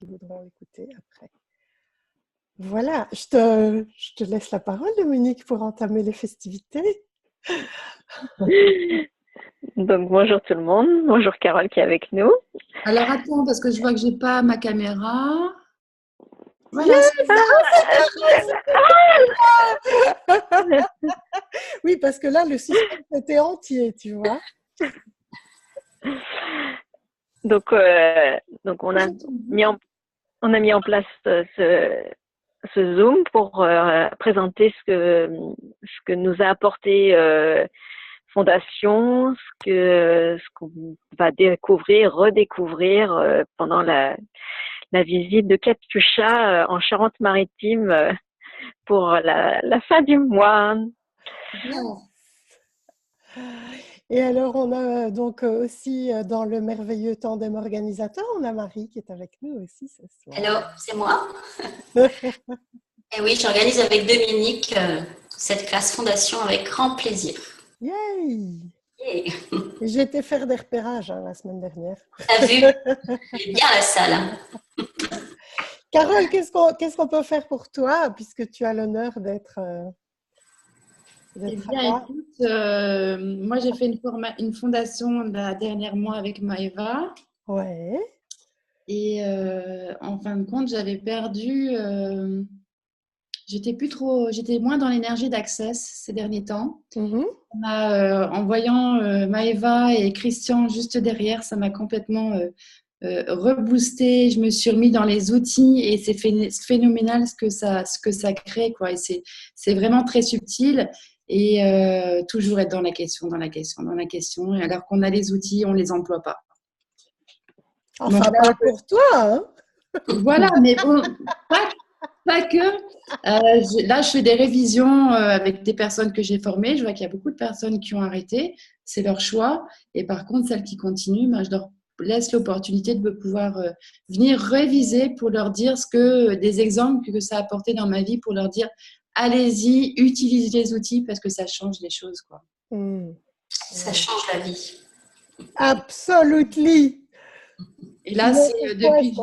qui voudront l'écouter après. Voilà, je te laisse la parole, Dominique, pour entamer les festivités. Donc bonjour tout le monde, bonjour Carole qui est avec nous. Alors attends, parce que je vois que j'ai pas ma caméra. Voilà. Yes! Oui, parce que là, le suspense était entier, tu vois. Donc on a mis en place ce Zoom pour présenter ce que nous a apporté Fondation, ce qu'on va découvrir, redécouvrir pendant la visite de Katusha en Charente-Maritime pour la fin du mois. Et alors, on a donc aussi dans le merveilleux tandem organisateur, on a Marie qui est avec nous aussi ce soir. Hello, c'est moi. Et oui, j'organise avec Dominique cette classe Fondation avec grand plaisir. Yay! Yeah. J'ai été faire des repérages la semaine dernière. T'as vu? J'ai bien la salle. Carole, qu'est-ce qu'on peut faire pour toi, puisque tu as l'honneur d'être Eh bien, écoute, moi j'ai fait une fondation dernièrement avec Maëva. Ouais. Et en fin de compte, j'avais perdu. J'étais moins dans l'énergie d'Access ces derniers temps. En voyant Maëva et Christian juste derrière, ça m'a complètement reboosté. Je me suis remis dans les outils et c'est phénoménal ce que ça crée, quoi. Et c'est vraiment très subtil. Et toujours être dans la question. Et alors qu'on a les outils, on ne les emploie pas. Enfin, donc, pas pour toi, hein. Voilà, mais bon, pas que. Là, je fais des révisions avec des personnes que j'ai formées. Je vois qu'il y a beaucoup de personnes qui ont arrêté. C'est leur choix. Et par contre, celles qui continuent, je leur laisse l'opportunité de pouvoir venir réviser pour leur dire des exemples que ça a apporté dans ma vie, pour leur dire allez-y, utilisez les outils parce que ça change les choses, quoi. Ça change la vie. Absolument. Et là, c'est depuis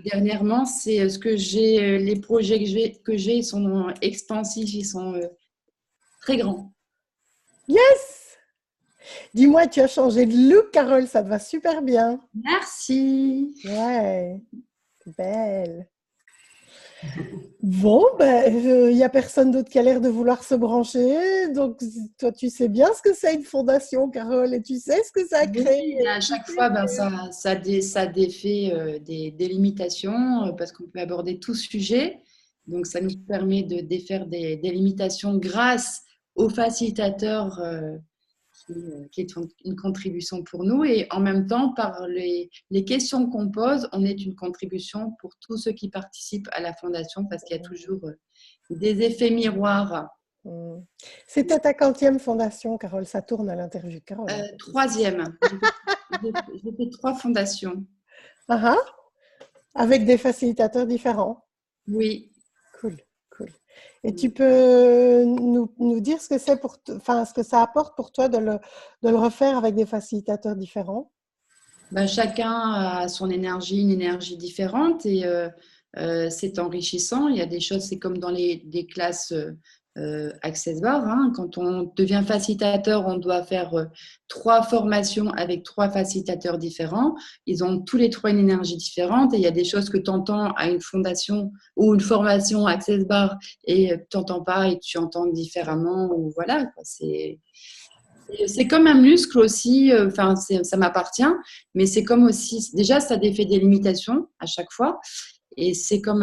dernièrement, c'est ce que j'ai, les projets que j'ai sont expansifs, ils sont très grands. Yes! Dis-moi, tu as changé de look, Carole, ça te va super bien. Merci. Ouais, belle. Bon, il n'y a personne d'autre qui a l'air de vouloir se brancher. Donc, toi, tu sais bien ce que c'est une fondation, Carole, et tu sais ce que ça crée. Oui, à chaque fois, ça défait des limitations parce qu'on peut aborder tout sujet. Donc, ça nous permet de défaire des limitations grâce aux facilitateurs qui est une contribution pour nous. Et en même temps, par les questions qu'on pose, on est une contribution pour tous ceux qui participent à la fondation parce qu'il y a toujours des effets miroirs. C'était ta 40e fondation, Carole. Ça tourne à l'interview, Carole. 3e. J'ai fait 3 fondations. Avec des facilitateurs différents. Oui. Cool. Et tu peux nous dire ce que c'est ce que ça apporte pour toi de le refaire avec des facilitateurs différents? Chacun a son énergie, une énergie différente et c'est enrichissant. Il y a des choses, c'est comme dans des classes Access Bar. Hein. Quand on devient facilitateur, on doit faire 3 formations avec 3 facilitateurs différents. Ils ont tous les 3 une énergie différente et il y a des choses que tu entends à une fondation ou une formation Access Bar et tu n'entends pas et tu entends différemment. Ou voilà, quoi. C'est comme un muscle aussi, ça m'appartient, mais c'est comme aussi, déjà ça défait des limitations à chaque fois. Et c'est comme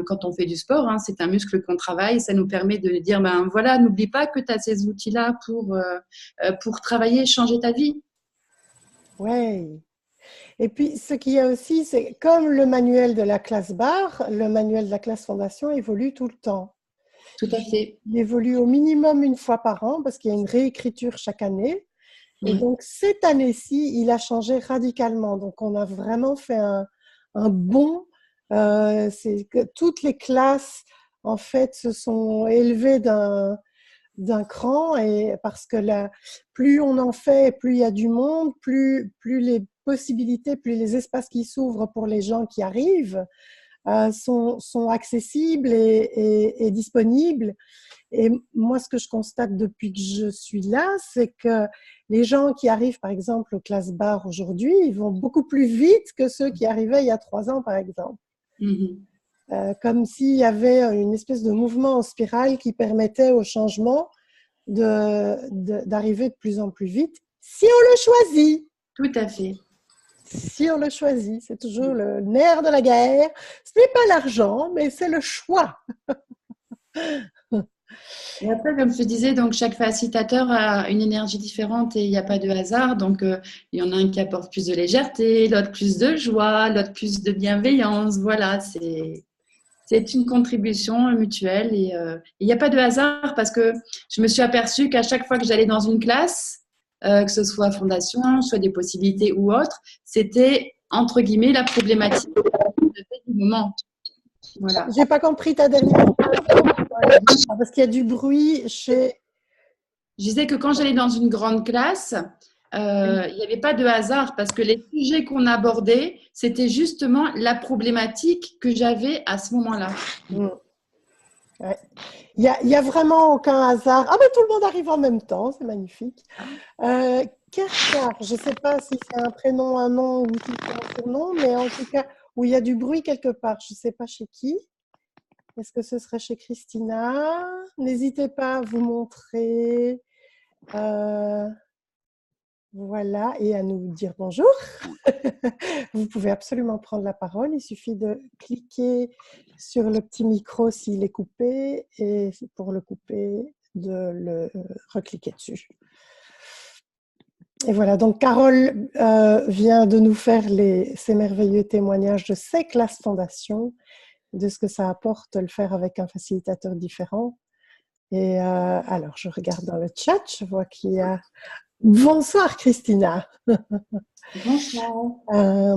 quand on fait du sport, hein, c'est un muscle qu'on travaille, ça nous permet de dire, voilà, n'oublie pas que tu as ces outils-là pour travailler, changer ta vie. Oui. Et puis, ce qu'il y a aussi, c'est comme le manuel de la classe barre, le manuel de la classe fondation évolue tout le temps. Tout à fait. Il évolue au minimum une fois par an parce qu'il y a une réécriture chaque année. Et donc, cette année-ci, il a changé radicalement. Donc, on a vraiment fait un bond. C'est que toutes les classes, en fait, se sont élevées d'un cran, et parce que là, plus on en fait, plus il y a du monde, plus les possibilités, plus les espaces qui s'ouvrent pour les gens qui arrivent sont accessibles et disponibles. Et moi, ce que je constate depuis que je suis là, c'est que les gens qui arrivent, par exemple, aux classes bar aujourd'hui, ils vont beaucoup plus vite que ceux qui arrivaient il y a 3 ans, par exemple. Comme s'il y avait une espèce de mouvement en spirale qui permettait au changement d'arriver de plus en plus vite, si on le choisit. Tout à fait. Si on le choisit, c'est toujours le nerf de la guerre. Ce n'est pas l'argent, mais c'est le choix. Et après, comme je te disais, donc chaque facilitateur a une énergie différente et il n'y a pas de hasard. Donc, il y en a un qui apporte plus de légèreté, l'autre plus de joie, l'autre plus de bienveillance. Voilà, c'est une contribution mutuelle et il n'y a pas de hasard parce que je me suis aperçue qu'à chaque fois que j'allais dans une classe, que ce soit fondation, soit des possibilités ou autre, c'était entre guillemets la problématique du moment. Voilà. J'ai pas compris ta dernière parce qu'il y a du bruit chez. Je disais que quand j'allais dans une grande classe, il n'y avait pas de hasard parce que les sujets qu'on abordait, c'était justement la problématique que j'avais à ce moment-là. Ouais. Il y a vraiment aucun hasard. Ah, mais tout le monde arrive en même temps, c'est magnifique. Kerkar, je ne sais pas si c'est un prénom, un nom ou si c'est un surnom, mais en tout cas, où il y a du bruit quelque part, je ne sais pas chez qui. Est-ce que ce serait chez Christina? N'hésitez pas à vous montrer. Voilà, et à nous dire bonjour. Vous pouvez absolument prendre la parole. Il suffit de cliquer sur le petit micro s'il est coupé et pour le couper, de le recliquer dessus. Et voilà, donc Carole vient de nous faire ces merveilleux témoignages de ses classes fondation, de ce que ça apporte de le faire avec un facilitateur différent. Et alors, je regarde dans le chat, je vois qu'il y a... Bonsoir Christina. Bonsoir.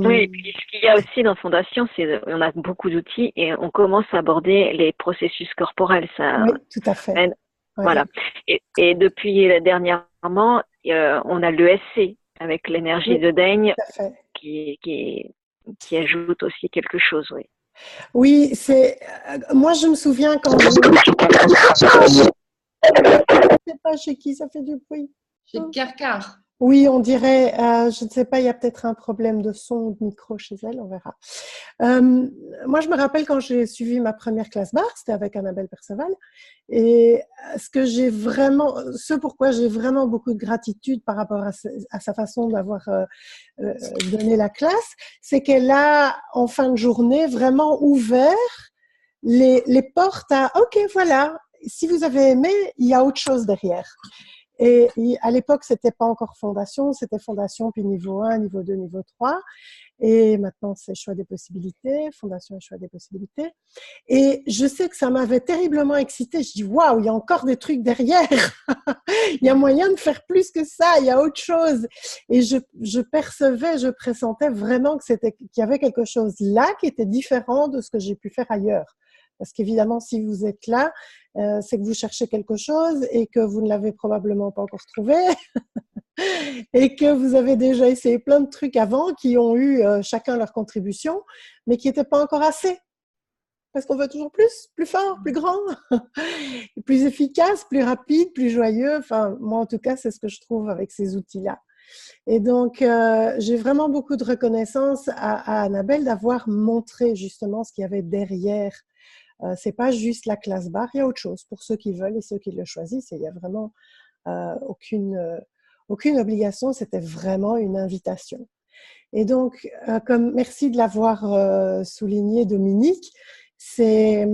Oui, et puis ce qu'il y a aussi dans Fondation, c'est on a beaucoup d'outils et on commence à aborder les processus corporels. Ça, oui, tout à fait. Ouais. Voilà. Et depuis dernièrement, on a l'ESC avec l'énergie de Daigne qui ajoute aussi quelque chose. Oui. Oui, c'est. Moi, je me souviens quand. Je ne sais pas chez qui ça fait du bruit. Chez Kerkar. Oui, on dirait, je ne sais pas, il y a peut-être un problème de son ou de micro chez elle, on verra. Moi, je me rappelle quand j'ai suivi ma première classe bar, c'était avec Annabelle Perceval, et ce pourquoi j'ai vraiment beaucoup de gratitude par rapport à sa façon d'avoir donné la classe, c'est qu'elle a, en fin de journée, vraiment ouvert les portes à, ok, voilà, si vous avez aimé, il y a autre chose derrière. Et à l'époque, c'était pas encore fondation, c'était fondation puis niveau 1, niveau 2, niveau 3. Et maintenant, c'est choix des possibilités, fondation et choix des possibilités. Et je sais que ça m'avait terriblement excitée. Je dis, waouh, il y a encore des trucs derrière. Il y a moyen de faire plus que ça. Il y a autre chose. Et je percevais, je pressentais vraiment qu'il y avait quelque chose là qui était différent de ce que j'ai pu faire ailleurs. Parce qu'évidemment, si vous êtes là, c'est que vous cherchez quelque chose et que vous ne l'avez probablement pas encore trouvé et que vous avez déjà essayé plein de trucs avant qui ont eu chacun leur contribution, mais qui n'étaient pas encore assez. Parce qu'on veut toujours plus fort, plus grand, plus efficace, plus rapide, plus joyeux. Enfin, moi, en tout cas, c'est ce que je trouve avec ces outils-là. Et donc, j'ai vraiment beaucoup de reconnaissance à Annabelle d'avoir montré justement ce qu'il y avait derrière. C'est pas juste la classe bar, il y a autre chose pour ceux qui veulent et ceux qui le choisissent. Et il y a vraiment aucune obligation, c'était vraiment une invitation. Et donc, merci de l'avoir souligné, Dominique, c'est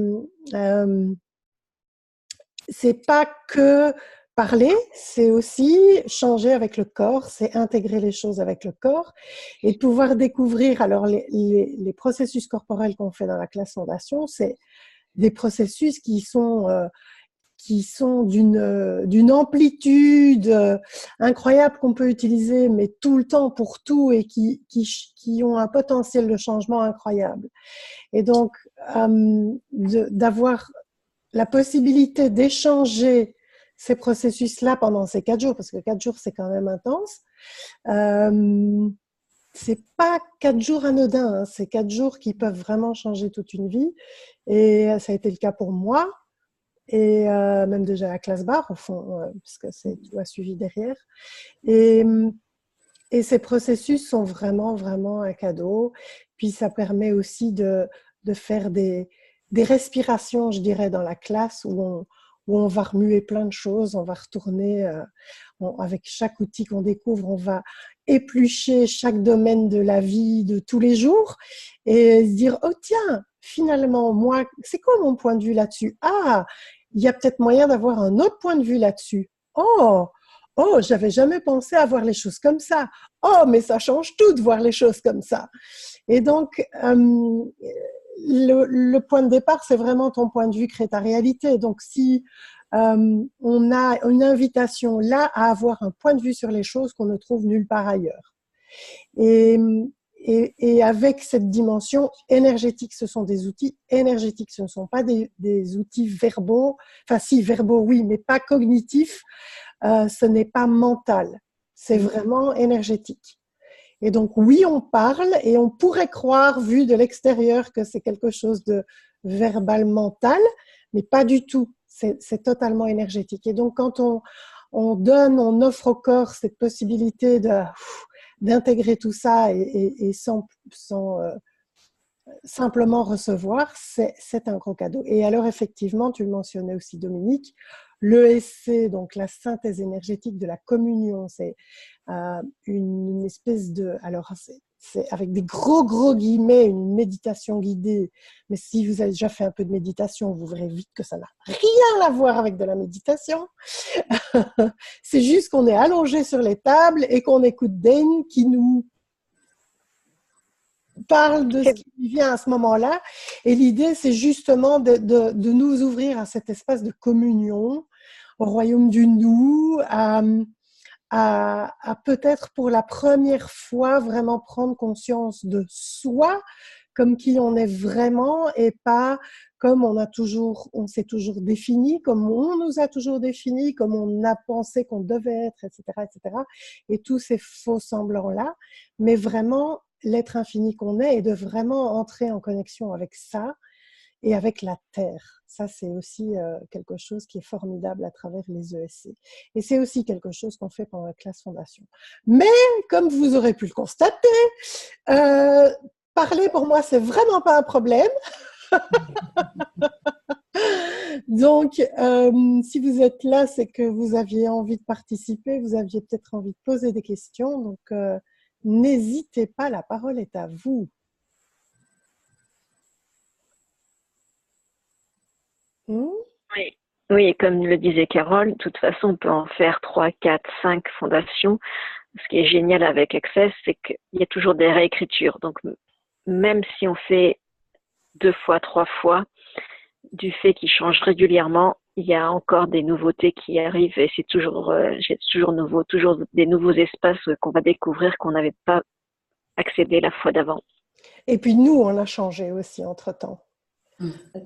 pas que parler, c'est aussi changer avec le corps, c'est intégrer les choses avec le corps et pouvoir découvrir. Alors, les processus corporels qu'on fait dans la classe fondation, c'est des processus qui sont d'une amplitude incroyable qu'on peut utiliser, mais tout le temps pour tout et qui ont un potentiel de changement incroyable. Et donc, d'avoir la possibilité d'échanger ces processus-là pendant ces 4 jours, parce que 4 jours, c'est quand même intense, c'est pas 4 jours anodins, hein, c'est 4 jours qui peuvent vraiment changer toute une vie. Et ça a été le cas pour moi, et même déjà la classe barre, au fond, parce que tout a suivi derrière. Et ces processus sont vraiment, vraiment un cadeau. Puis ça permet aussi de faire des respirations, je dirais, dans la classe où on va remuer plein de choses, on va retourner avec chaque outil qu'on découvre, on va éplucher chaque domaine de la vie de tous les jours et se dire, oh tiens, finalement, moi, c'est quoi mon point de vue là-dessus? Ah, il y a peut-être moyen d'avoir un autre point de vue là-dessus. Oh, j'avais jamais pensé à voir les choses comme ça. Oh, mais ça change tout de voir les choses comme ça. Et donc, le point de départ, c'est vraiment ton point de vue crée ta réalité. Donc, si on a une invitation là à avoir un point de vue sur les choses qu'on ne trouve nulle part ailleurs. Et avec cette dimension énergétique, ce sont des outils énergétiques, ce ne sont pas des outils verbaux, enfin si, verbaux oui, mais pas cognitifs, ce n'est pas mental, c'est vraiment énergétique. Et donc oui, on parle et on pourrait croire, vu de l'extérieur, que c'est quelque chose de verbal mental, mais pas du tout, c'est totalement énergétique. Et donc quand on offre au corps cette possibilité d'intégrer tout ça et sans simplement recevoir, c'est un gros cadeau. Et alors effectivement, tu le mentionnais aussi Dominique, l'ESC, donc la synthèse énergétique de la communion, c'est une espèce de, alors c'est avec des gros guillemets, une méditation guidée, mais si vous avez déjà fait un peu de méditation, vous verrez vite que ça n'a rien à voir avec de la méditation. C'est juste qu'on est allongé sur les tables et qu'on écoute Dane qui nous parle de ce qui vient à ce moment-là. Et l'idée, c'est justement de nous ouvrir à cet espace de communion, au royaume du nous, à peut-être pour la première fois vraiment prendre conscience de soi, comme qui on est vraiment et pas comme on s'est toujours défini, comme on nous a toujours défini, comme on a pensé qu'on devait être, etc., etc. Et tous ces faux semblants-là, mais vraiment l'être infini qu'on est et de vraiment entrer en connexion avec ça et avec la Terre. Ça, c'est aussi quelque chose qui est formidable à travers les ESC. Et c'est aussi quelque chose qu'on fait pendant la classe fondation. Mais, comme vous aurez pu le constater, parler pour moi, c'est vraiment pas un problème. Donc, si vous êtes là, c'est que vous aviez envie de participer, vous aviez peut-être envie de poser des questions. Donc, n'hésitez pas, la parole est à vous. Oui. Oui, et comme le disait Carole, de toute façon, on peut en faire 3, 4, 5 fondations. Ce qui est génial avec Access, c'est qu'il y a toujours des réécritures. Donc, même si on fait 2 fois, 3 fois, du fait qu'il change régulièrement, il y a encore des nouveautés qui arrivent et c'est toujours nouveau, toujours des nouveaux espaces qu'on va découvrir qu'on n'avait pas accédé la fois d'avant. Et puis nous, on a changé aussi entre-temps.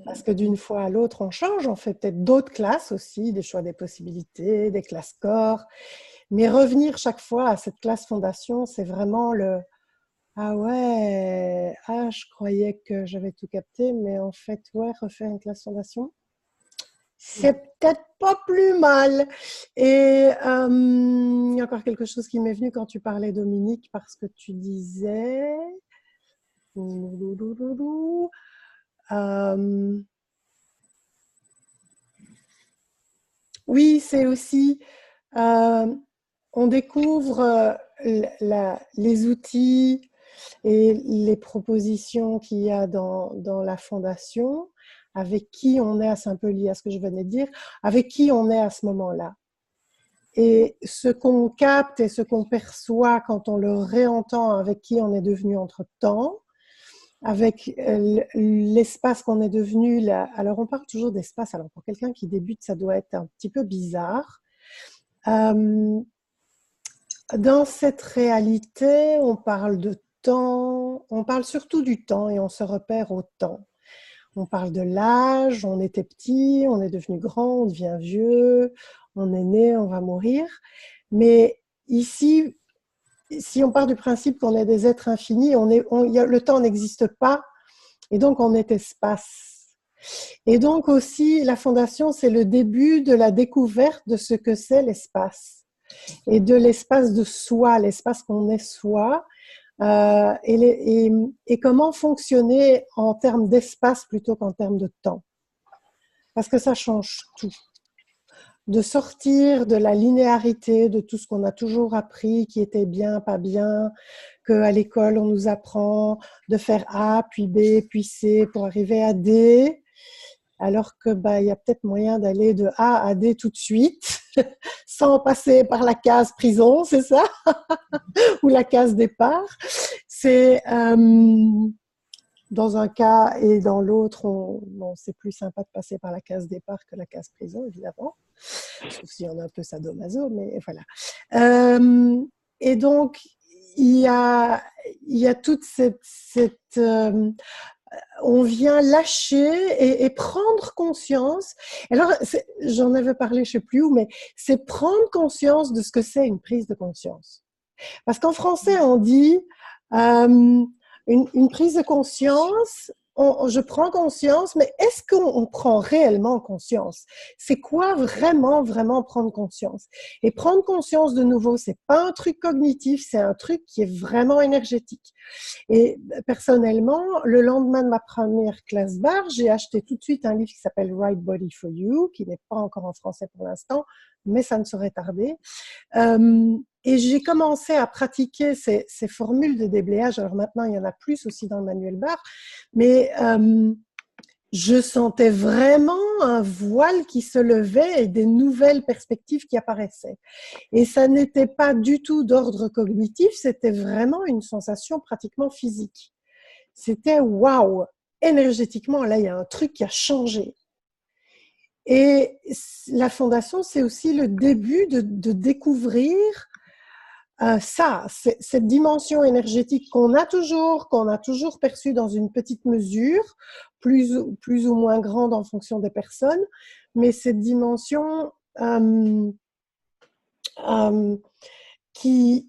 Parce que d'une fois à l'autre, on change, on fait peut-être d'autres classes aussi, des choix des possibilités, des classes corps. Mais revenir chaque fois à cette classe fondation, c'est vraiment ah ouais, je croyais que j'avais tout capté, mais en fait, ouais, refaire une classe fondation, c'est peut-être pas plus mal. Et il y a encore quelque chose qui m'est venu quand tu parlais, Dominique, parce que tu disais... oui, c'est aussi, on découvre les outils et les propositions qu'il y a dans la fondation, avec qui on est, c'est un peu lié à ce que je venais de dire, avec qui on est à ce moment-là. Et ce qu'on capte et ce qu'on perçoit quand on le réentend avec qui on est devenu entre-temps, avec l'espace qu'on est devenu là. Alors on parle toujours d'espace, alors pour quelqu'un qui débute ça doit être un petit peu bizarre. Dans cette réalité on parle de temps, on parle surtout du temps et on se repère au temps. On parle de l'âge, on était petit, on est devenu grand, on devient vieux, on est né, on va mourir. Mais ici, si on part du principe qu'on est des êtres infinis, le temps n'existe pas, et donc on est espace. Et donc aussi, la fondation, c'est le début de la découverte de ce que c'est l'espace, et de l'espace de soi, l'espace qu'on est soi, et comment fonctionner en termes d'espace plutôt qu'en termes de temps. Parce que ça change tout. De sortir de la linéarité, de tout ce qu'on a toujours appris, qui était bien, pas bien, qu'à l'école on nous apprend de faire A, puis B, puis C pour arriver à D, alors que y a peut-être moyen d'aller de A à D tout de suite, sans passer par la case prison, c'est ça? Ou la case départ. C'est dans un cas et dans l'autre, c'est plus sympa de passer par la case départ que la case prison, évidemment. Sauf si on a un peu sadomaso, mais voilà. Et donc, il y a toute cette on vient lâcher et prendre conscience. Alors, j'en avais parlé, je ne sais plus où, mais c'est prendre conscience de ce que c'est une prise de conscience. Parce qu'en français, on dit une prise de conscience, je prends conscience, mais est-ce qu'on prend réellement conscience? C'est quoi vraiment, vraiment prendre conscience? Et prendre conscience, de nouveau, c'est pas un truc cognitif, c'est un truc qui est vraiment énergétique. Et personnellement, le lendemain de ma première classe barre, j'ai acheté tout de suite un livre qui s'appelle Right Body for You, qui n'est pas encore en français pour l'instant, mais ça ne saurait tarder. Et j'ai commencé à pratiquer ces formules de déblayage. Alors maintenant, il y en a plus aussi dans le manuel barre, mais je sentais vraiment un voile qui se levait et des nouvelles perspectives qui apparaissaient. Et ça n'était pas du tout d'ordre cognitif, c'était vraiment une sensation pratiquement physique. C'était waouh, énergétiquement, là, il y a un truc qui a changé. Et la fondation, c'est aussi le début de découvrir cette dimension énergétique qu'on a toujours perçue dans une petite mesure, plus ou moins grande en fonction des personnes, mais cette dimension qui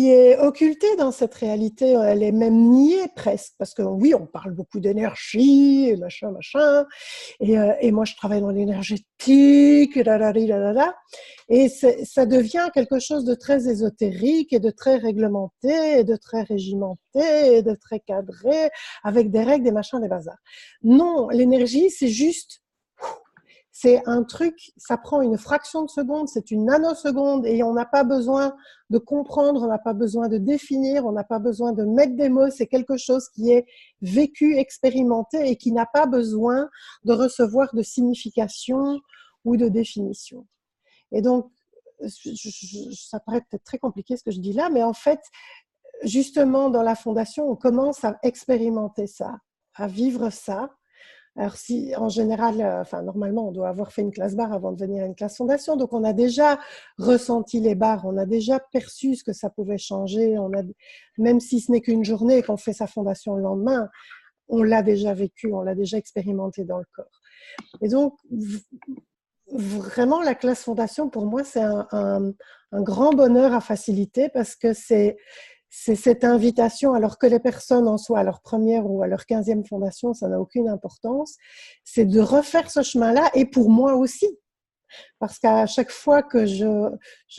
est occultée dans cette réalité, elle est même niée presque, parce que oui, on parle beaucoup d'énergie, et machin, et moi je travaille dans l'énergétique, et ça devient quelque chose de très ésotérique, et de très réglementé, et de très régimenté, et de très cadré, avec des règles, des machins, des bazars. Non, l'énergie, c'est juste... C'est un truc, ça prend une fraction de seconde, c'est une nanoseconde, et on n'a pas besoin de comprendre, on n'a pas besoin de définir, on n'a pas besoin de mettre des mots, c'est quelque chose qui est vécu, expérimenté et qui n'a pas besoin de recevoir de signification ou de définition. Et donc, ça paraît peut-être très compliqué ce que je dis là, mais en fait, justement dans la fondation, on commence à expérimenter ça, à vivre ça. Alors si, en général, normalement, on doit avoir fait une classe barre avant de venir à une classe fondation, donc on a déjà ressenti les barres, on a déjà perçu ce que ça pouvait changer, même si ce n'est qu'une journée et qu'on fait sa fondation le lendemain, on l'a déjà vécu, on l'a déjà expérimenté dans le corps. Et donc, vraiment, la classe fondation, pour moi, c'est un grand bonheur à faciliter, parce que c'est cette invitation, alors que les personnes en soient à leur première ou à leur 15e fondation, ça n'a aucune importance, c'est de refaire ce chemin-là, et pour moi aussi. Parce qu'à chaque fois que je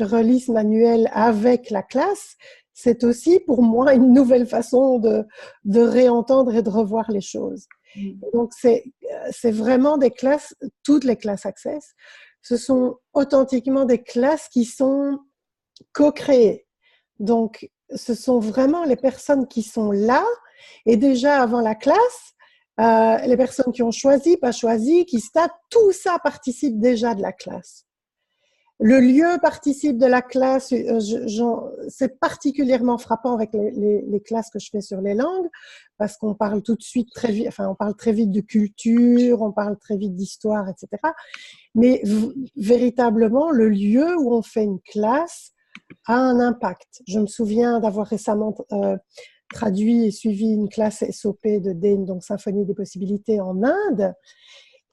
relis ce manuel avec la classe, c'est aussi pour moi une nouvelle façon de réentendre et de revoir les choses. Et donc, c'est vraiment des classes, toutes les classes Access, ce sont authentiquement des classes qui sont co-créées. Donc, ce sont vraiment les personnes qui sont là, et déjà avant la classe, les personnes qui ont choisi, pas choisi, qui statent, tout ça participe déjà de la classe. Le lieu participe de la classe, c'est particulièrement frappant avec les classes que je fais sur les langues, parce qu'on parle tout de suite très vite, on parle très vite de culture, on parle très vite d'histoire, etc. Mais véritablement, le lieu où on fait une classe a un impact. Je me souviens d'avoir récemment traduit et suivi une classe SOP de DANE, donc Symphonie des possibilités en Inde,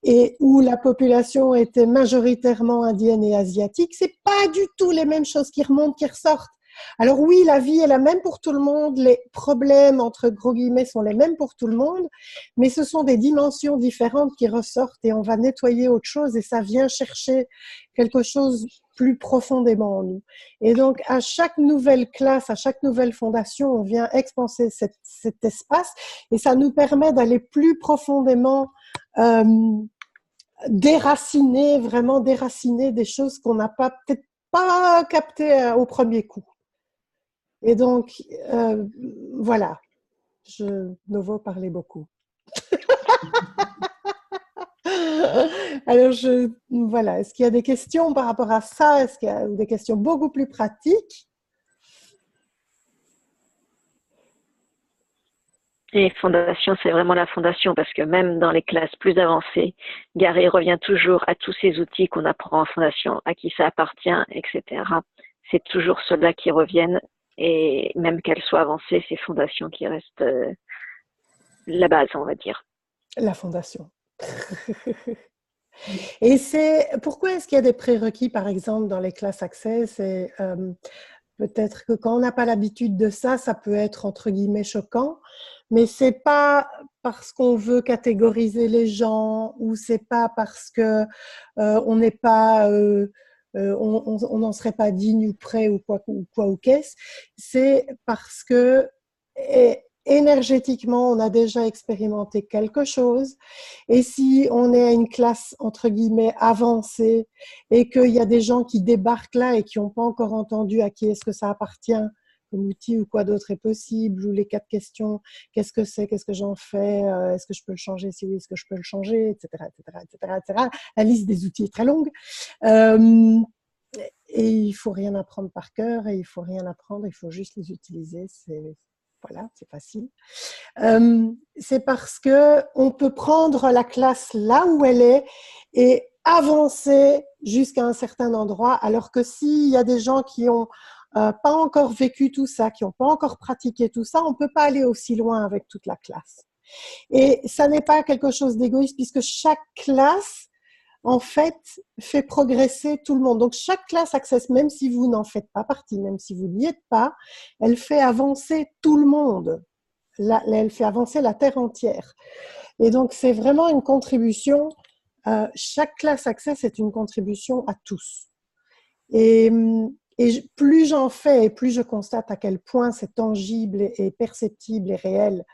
et où la population était majoritairement indienne et asiatique, c'est pas du tout les mêmes choses qui remontent, qui ressortent. Alors oui, la vie est la même pour tout le monde, les problèmes entre gros guillemets sont les mêmes pour tout le monde, mais ce sont des dimensions différentes qui ressortent et on va nettoyer autre chose et ça vient chercher quelque chose plus profondément en nous. Et donc à chaque nouvelle classe, à chaque nouvelle fondation, on vient expanser cet espace et ça nous permet d'aller plus profondément vraiment déraciner des choses qu'on n'a peut-être pas captées au premier coup. Et donc, voilà, Novo parlait beaucoup. Alors, voilà, est-ce qu'il y a des questions par rapport à ça? Est-ce qu'il y a des questions beaucoup plus pratiques? Et fondation, c'est vraiment la fondation parce que même dans les classes plus avancées, Gary revient toujours à tous ces outils qu'on apprend en fondation, à qui ça appartient, etc. C'est toujours ceux-là qui reviennent et même qu'elles soient avancées, c'est fondations qui restent la base, on va dire. La fondation. Et pourquoi est-ce qu'il y a des prérequis, par exemple, dans les classes Access et peut-être que quand on n'a pas l'habitude de ça, ça peut être entre guillemets choquant, mais c'est pas parce qu'on veut catégoriser les gens ou c'est pas parce que on n'est pas on n'en serait pas digne ou prêt ou quoi ou qu'est-ce. C'est parce que énergétiquement, on a déjà expérimenté quelque chose. Et si on est à une classe, entre guillemets, avancée et qu'il y a des gens qui débarquent là et qui n'ont pas encore entendu à qui est-ce que ça appartient comme outil ou quoi d'autre est possible, ou les 4 questions, qu'est-ce que c'est, qu'est-ce que j'en fais, est-ce que je peux le changer, si oui, est-ce que je peux le changer, etc., etc., etc., etc. La liste des outils est très longue. Et il ne faut rien apprendre par cœur et il ne faut rien apprendre, il faut juste les utiliser. Voilà, c'est facile. C'est parce qu'on peut prendre la classe là où elle est et avancer jusqu'à un certain endroit, alors que s'il y a des gens qui n'ont pas encore vécu tout ça, qui n'ont pas encore pratiqué tout ça, on ne peut pas aller aussi loin avec toute la classe. Et ça n'est pas quelque chose d'égoïste puisque chaque classe en fait, fait progresser tout le monde. Donc, chaque classe Access, même si vous n'en faites pas partie, même si vous n'y êtes pas, elle fait avancer tout le monde. Elle fait avancer la Terre entière. Et donc, c'est vraiment une contribution. Chaque classe Access est une contribution à tous. Et plus j'en fais et plus je constate à quel point c'est tangible et perceptible et réel,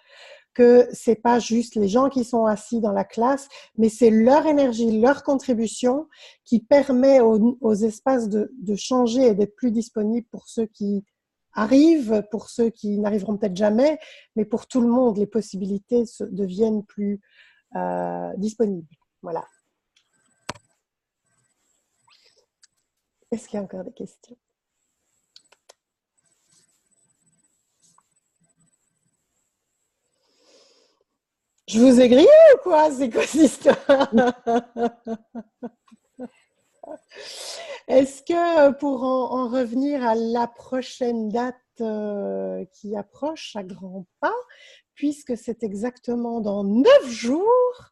que c'est pas juste les gens qui sont assis dans la classe, mais c'est leur énergie, leur contribution qui permet aux espaces de changer et d'être plus disponibles pour ceux qui arrivent, pour ceux qui n'arriveront peut-être jamais, mais pour tout le monde, les possibilités deviennent plus disponibles. Voilà. Est-ce qu'il y a encore des questions? Je vous ai grillé ou quoi? C'est quoi cette histoire? Est-ce que pour en revenir à la prochaine date qui approche à grands pas, puisque c'est exactement dans 9 jours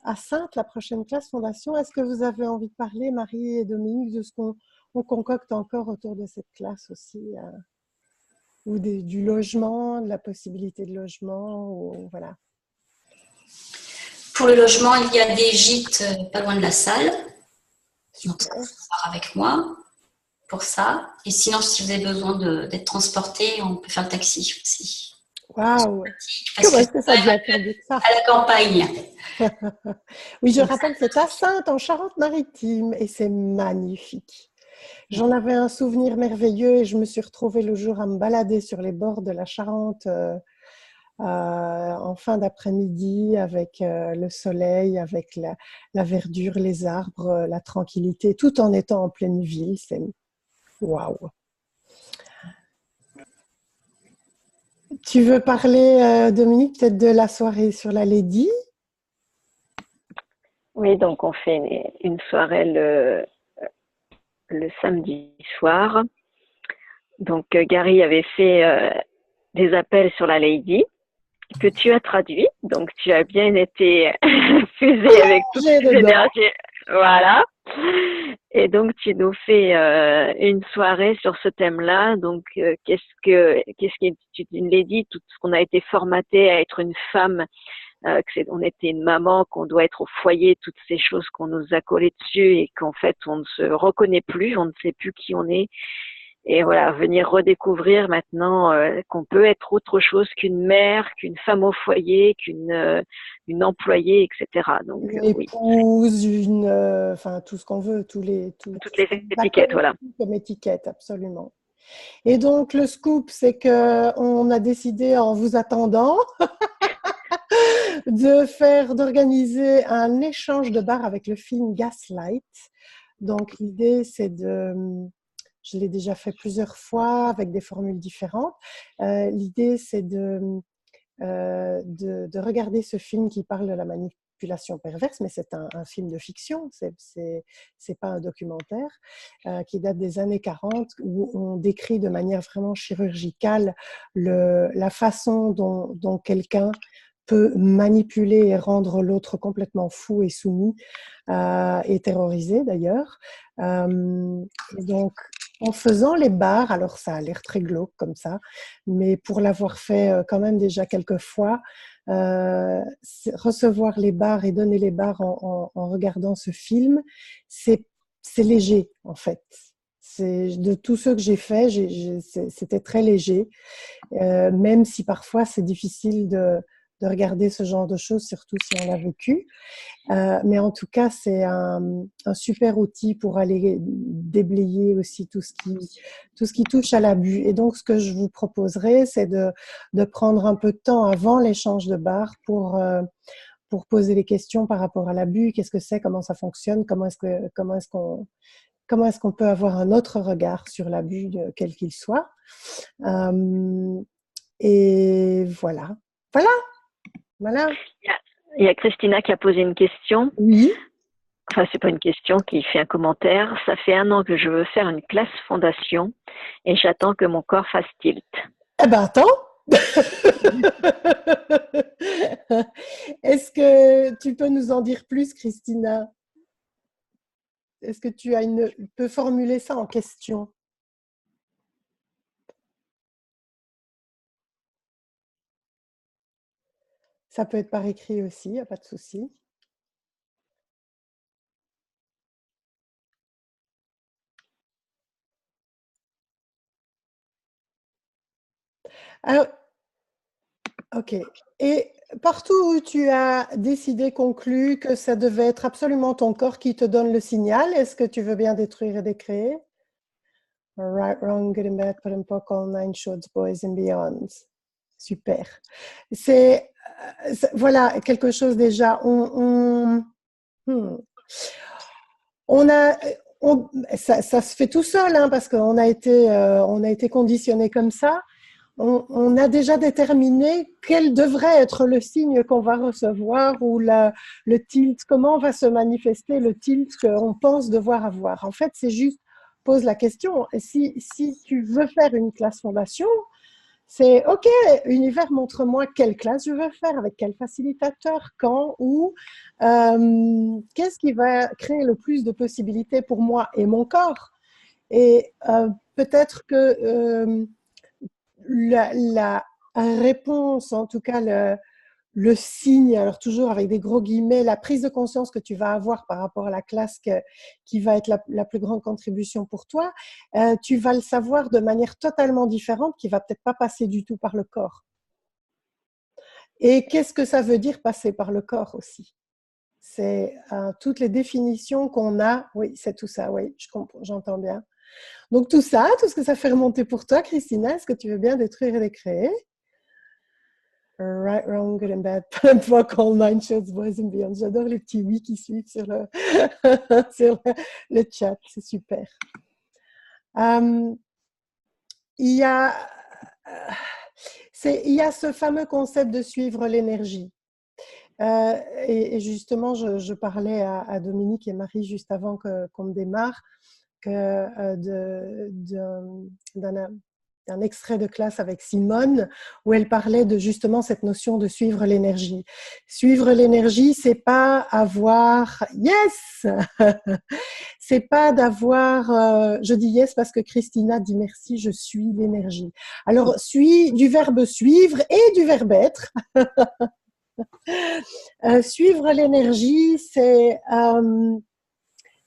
à Saintes, la prochaine classe fondation, est-ce que vous avez envie de parler, Marie et Dominique, de ce qu'on concocte encore autour de cette classe aussi ou du logement, de la possibilité de logement, ou, voilà. Pour le logement, il y a des gîtes pas loin de la salle. Super. Donc, ça va voir avec moi pour ça. Et sinon, si vous avez besoin d'être transporté, on peut faire le taxi aussi. Waouh! Comment est-ce que ça devient perdu ça? À la campagne. Oui, je rappelle, c'est à Saintes, en Charente-Maritime, et c'est magnifique. J'en avais un souvenir merveilleux et je me suis retrouvée le jour à me balader sur les bords de la Charente en fin d'après-midi avec le soleil, avec la verdure, les arbres, la tranquillité, tout en étant en pleine ville. C'est waouh! Tu veux parler, Dominique, peut-être de la soirée sur la Lady? Oui, donc on fait une soirée le samedi soir. Donc Gary avait fait des appels sur la Lady que tu as traduit. Donc, tu as bien été fusé avec toutes ces énergies. Voilà. Et donc, tu nous fais une soirée sur ce thème-là. Donc, une lady, tout ce qu'on a été formaté à être une femme, on était une maman, qu'on doit être au foyer, toutes ces choses qu'on nous a collées dessus et qu'en fait, on ne se reconnaît plus, on ne sait plus qui on est. Et voilà, venir redécouvrir maintenant qu'on peut être autre chose qu'une mère, qu'une femme au foyer, une employée, etc. Donc, une épouse, enfin tout ce qu'on veut, toutes les étiquettes, voilà. Comme étiquette, absolument. Et donc, le scoop, c'est qu'on a décidé, en vous attendant, d'organiser un échange de bars avec le film Gaslight. Donc, l'idée, c'est je l'ai déjà fait plusieurs fois avec des formules différentes. L'idée, c'est de regarder ce film qui parle de la manipulation perverse, mais c'est un film de fiction, c'est pas un documentaire, qui date des années 40, où on décrit de manière vraiment chirurgicale la façon dont quelqu'un peut manipuler et rendre l'autre complètement fou et soumis, et terrorisé d'ailleurs. Et donc, en faisant les bars, alors ça a l'air très glauque comme ça, mais pour l'avoir fait quand même déjà quelques fois, recevoir les bars et donner les bars en regardant ce film, c'est léger en fait. De tous ceux que j'ai faits, c'était très léger, même si parfois c'est difficile de regarder ce genre de choses, surtout si on l'a vécu. Mais en tout cas, c'est un super outil pour aller déblayer aussi tout ce qui touche à l'abus. Et donc, ce que je vous proposerai, c'est de prendre un peu de temps avant l'échange de bars pour poser des questions par rapport à l'abus. Qu'est-ce que c'est? Comment ça fonctionne? Comment est-ce qu'on peut avoir un autre regard sur l'abus, quel qu'il soit? Et voilà. Voilà. Il y a Christina qui a posé une question. Oui. Enfin, c'est pas une question, qui fait un commentaire. Ça fait 1 an que je veux faire une classe fondation et j'attends que mon corps fasse tilt. Eh ben, attends. Est-ce que tu peux nous en dire plus, Christina? Est-ce que tu peux formuler ça en question? Ça peut être par écrit aussi, il n'y a pas de souci. Alors, ok. Et partout où tu as décidé, conclu que ça devait être absolument ton corps qui te donne le signal, est-ce que tu veux bien détruire et décréer? Right, wrong, good and bad, put and poke, all 9 shorts, boys and beyonds. Super. C'est voilà quelque chose déjà. Ça se fait tout seul, hein, parce qu'on a été conditionné comme ça. On a déjà déterminé quel devrait être le signe qu'on va recevoir ou le tilt, comment va se manifester le tilt qu'on pense devoir avoir. En fait, c'est juste, pose la question. Si tu veux faire une classe fondation, c'est OK, univers, montre-moi quelle classe je veux faire, avec quel facilitateur, quand, où, qu'est-ce qui va créer le plus de possibilités pour moi et mon corps. Et peut-être que la réponse, en tout cas le signe, alors toujours avec des gros guillemets, la prise de conscience que tu vas avoir par rapport à la classe qui va être la plus grande contribution pour toi, tu vas le savoir de manière totalement différente, qui va peut-être pas passer du tout par le corps. Et qu'est-ce que ça veut dire passer par le corps aussi? C'est toutes les définitions qu'on a. Oui, c'est tout ça, oui, j'entends bien. Donc tout ça, tout ce que ça fait remonter pour toi, Christina, est-ce que tu veux bien détruire et décréer? Right, wrong, good and bad, fuck all 9 shorts, boys and beyond. J'adore les petits oui qui suivent sur sur le chat, c'est super. Il y a ce fameux concept de suivre l'énergie. Et justement, je parlais à Dominique et Marie juste avant qu'on démarre d'un un extrait de classe avec Simone où elle parlait de justement cette notion de suivre l'énergie. Suivre l'énergie, c'est pas avoir yes, c'est pas d'avoir. Je dis yes parce que Christina dit merci. Je suis l'énergie. Alors suis du verbe suivre et du verbe être. Suivre l'énergie,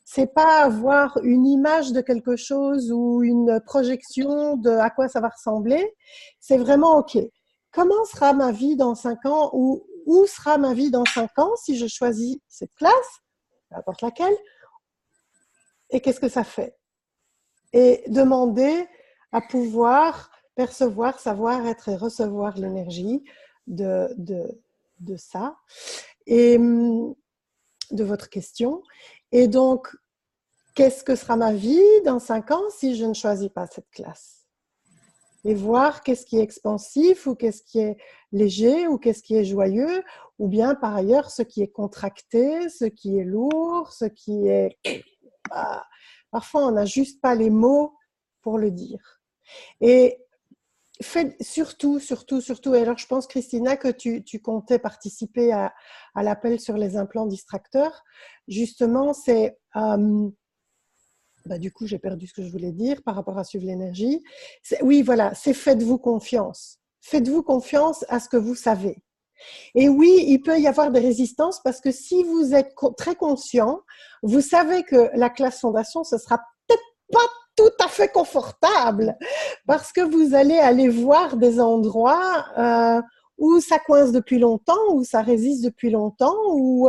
c'est pas avoir une image de quelque chose ou une projection de à quoi ça va ressembler. C'est vraiment, OK, comment sera ma vie dans 5 ans ou où sera ma vie dans 5 ans si je choisis cette classe, peu importe laquelle, et qu'est-ce que ça fait? Et demander à pouvoir percevoir, savoir être et recevoir l'énergie de ça et de votre question. Et donc, qu'est-ce que sera ma vie dans 5 ans si je ne choisis pas cette classe? Et voir qu'est-ce qui est expansif ou qu'est-ce qui est léger ou qu'est-ce qui est joyeux ou bien par ailleurs ce qui est contracté, ce qui est lourd, ce qui est... parfois, on n'a juste pas les mots pour le dire. Et faites surtout, et alors je pense, Christina, que tu comptais participer à l'appel sur les implants distracteurs. Justement, c'est... du coup, j'ai perdu ce que je voulais dire par rapport à suivre l'énergie. Oui, voilà, c'est faites-vous confiance. Faites-vous confiance à ce que vous savez. Et oui, il peut y avoir des résistances parce que si vous êtes très conscient, vous savez que la classe fondation, ce sera peut-être pas tout à fait confortable parce que vous allez aller voir des endroits où ça coince depuis longtemps, où ça résiste depuis longtemps, où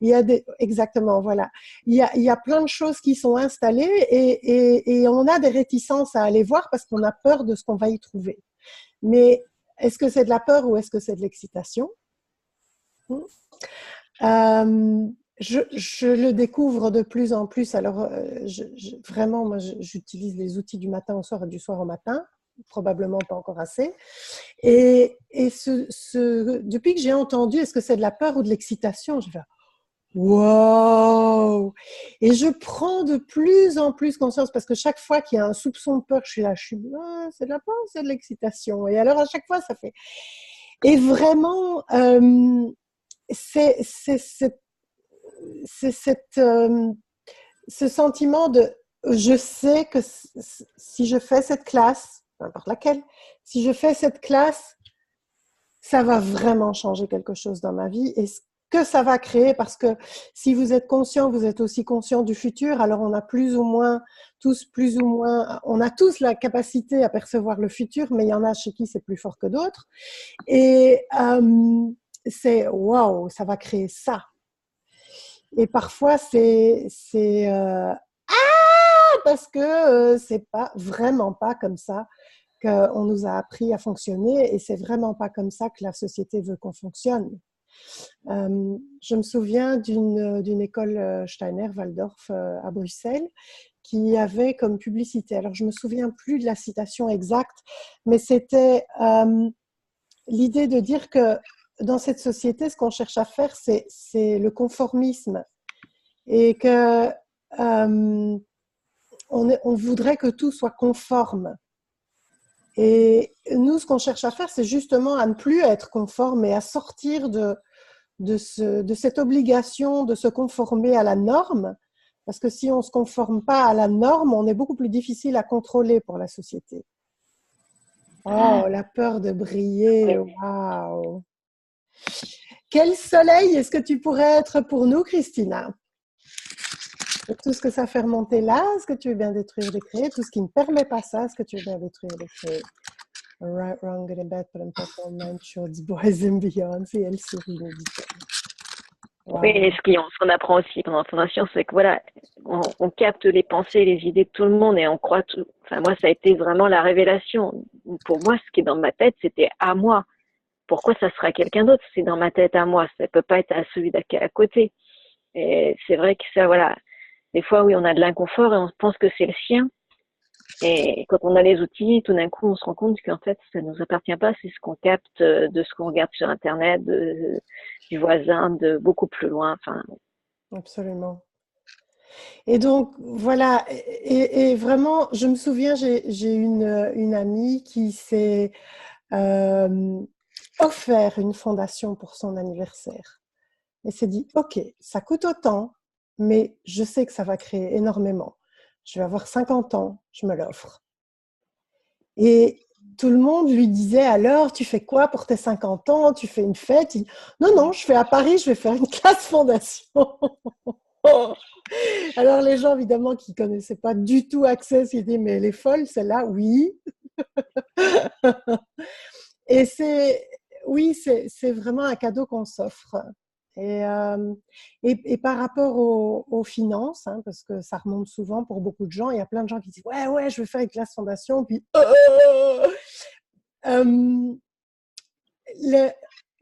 il y a exactement, voilà. Il y a plein de choses qui sont installées et on a des réticences à aller voir parce qu'on a peur de ce qu'on va y trouver. Mais est-ce que c'est de la peur ou est-ce que c'est de l'excitation? Je le découvre de plus en plus. Alors, vraiment, moi, j'utilise les outils du matin au soir et du soir au matin. Probablement pas encore assez. Et depuis que j'ai entendu, est-ce que c'est de la peur ou de l'excitation? Je fais wow! Et je prends de plus en plus conscience parce que chaque fois qu'il y a un soupçon de peur, je suis là, c'est de la peur, c'est de l'excitation. Et alors à chaque fois, ça fait. Et vraiment, c'est ce sentiment de je sais que si je fais cette classe, peu importe laquelle, si je fais cette classe, ça va vraiment changer quelque chose dans ma vie et ce que ça va créer, parce que si vous êtes conscient, vous êtes aussi conscient du futur, alors on a on a tous la capacité à percevoir le futur, mais il y en a chez qui c'est plus fort que d'autres. Et c'est waouh, ça va créer ça. Et parfois, parce que c'est vraiment pas comme ça qu'on nous a appris à fonctionner et c'est vraiment pas comme ça que la société veut qu'on fonctionne. Je me souviens d'une école Steiner, Waldorf à Bruxelles qui avait comme publicité, alors je me souviens plus de la citation exacte, mais c'était l'idée de dire que dans cette société, ce qu'on cherche à faire, c'est le conformisme et que on voudrait que tout soit conforme. Et nous, ce qu'on cherche à faire, c'est justement à ne plus être conforme et à sortir de cette obligation de se conformer à la norme. Parce que si on ne se conforme pas à la norme, on est beaucoup plus difficile à contrôler pour la société. Oh, la peur de briller, waouh! Quel soleil est-ce que tu pourrais être pour nous, Christina? Tout ce que ça fait remonter là, est-ce que tu veux bien détruire, décréer? Tout ce qui ne permet pas ça, est-ce que tu veux bien détruire, décréer? Right, wrong, good and bad, put and purple, nine shorts, boys and beyond. Et elle sourit, nous dit-elle. Wow. Oui, et ce qu'on apprend aussi pendant la fondation, c'est que voilà, on capte les pensées, les idées de tout le monde et on croit tout. Enfin, moi, ça a été vraiment la révélation. Pour moi, ce qui est dans ma tête, c'était à moi. Pourquoi ça sera quelqu'un d'autre? C'est dans ma tête à moi. Ça peut pas être à celui à côté. Et c'est vrai que ça, voilà. Des fois, oui, on a de l'inconfort et on pense que c'est le sien. Et quand on a les outils, tout d'un coup, on se rend compte qu'en fait, ça ne nous appartient pas. C'est ce qu'on capte de ce qu'on regarde sur Internet, du voisin, de beaucoup plus loin. Enfin, absolument. Et donc, voilà. Et vraiment, je me souviens, j'ai une amie qui s'est euh, offert une fondation pour son anniversaire. Elle s'est dit, OK, ça coûte autant, mais je sais que ça va créer énormément. Je vais avoir 50 ans, je me l'offre. Et tout le monde lui disait, alors, tu fais quoi pour tes 50 ans? Tu fais une fête? Il dit, non, non, je fais à Paris, je vais faire une classe fondation. Alors les gens, évidemment, qui ne connaissaient pas du tout Access, ils disaient, mais elle est folle, celle-là, oui. Et oui, c'est vraiment un cadeau qu'on s'offre. Et par rapport aux finances, hein, parce que ça remonte souvent pour beaucoup de gens, il y a plein de gens qui disent, ouais, ouais, je vais faire une classe fondation, puis euh, le,